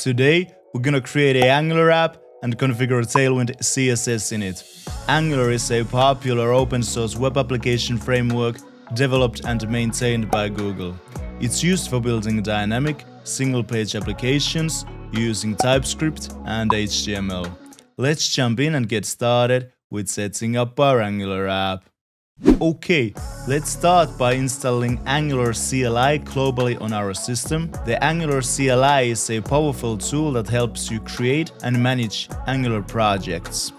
Today, we're gonna create an Angular app and configure Tailwind CSS in it. Angular is a popular open source web application framework developed and maintained by Google. It's used for building dynamic, single-page applications using TypeScript and HTML. Let's jump in and get started with setting up our Angular app. Okay, let's start by installing Angular CLI globally on our system. The Angular CLI is a powerful tool that helps you create and manage Angular projects.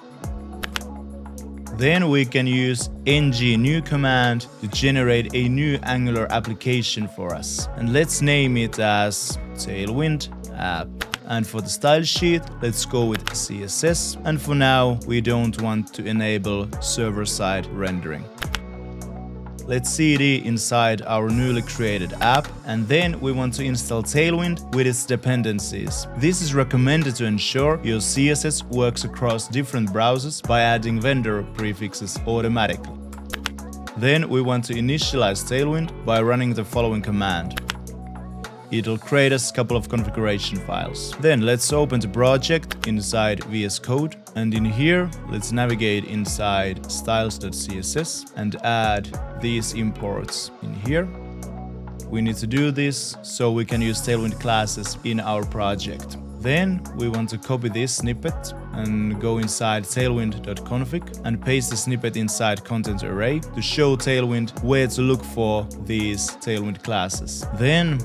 Then we can use ng-new command to generate a new Angular application for us. And let's name it as Tailwind app. And for the style sheet, let's go with CSS. And for now, we don't want to enable server-side rendering. Let's cd inside our newly created app, and then we want to install Tailwind with its dependencies. This is recommended to ensure your CSS works across different browsers by adding vendor prefixes automatically. Then we want to initialize Tailwind by running the following command. It'll create us a couple of configuration files. Then let's open the project inside VS Code, and in here let's navigate inside styles.css and add these imports in here. We need to do this so we can use Tailwind classes in our project. Then we want to copy this snippet and go inside tailwind.config and paste the snippet inside content array to show Tailwind where to look for these Tailwind classes. Then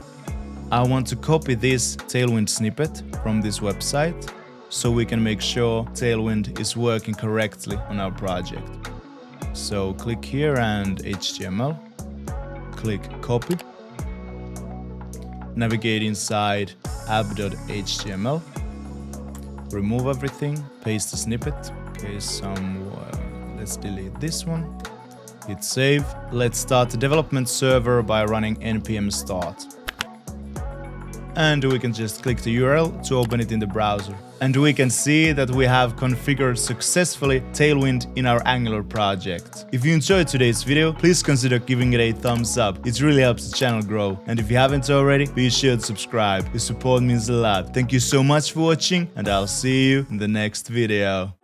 I want to copy this Tailwind snippet from this website so we can make sure Tailwind is working correctly on our project. So click here and HTML, click copy, navigate inside app.html, remove everything, paste the snippet, okay, let's delete this one, hit save. Let's start the development server by running npm start. And we can just click the URL to open it in the browser. And we can see that we have configured successfully Tailwind in our Angular project. If you enjoyed today's video, please consider giving it a thumbs up. It really helps the channel grow. And if you haven't already, be sure to subscribe. Your support means a lot. Thank you so much for watching, and I'll see you in the next video.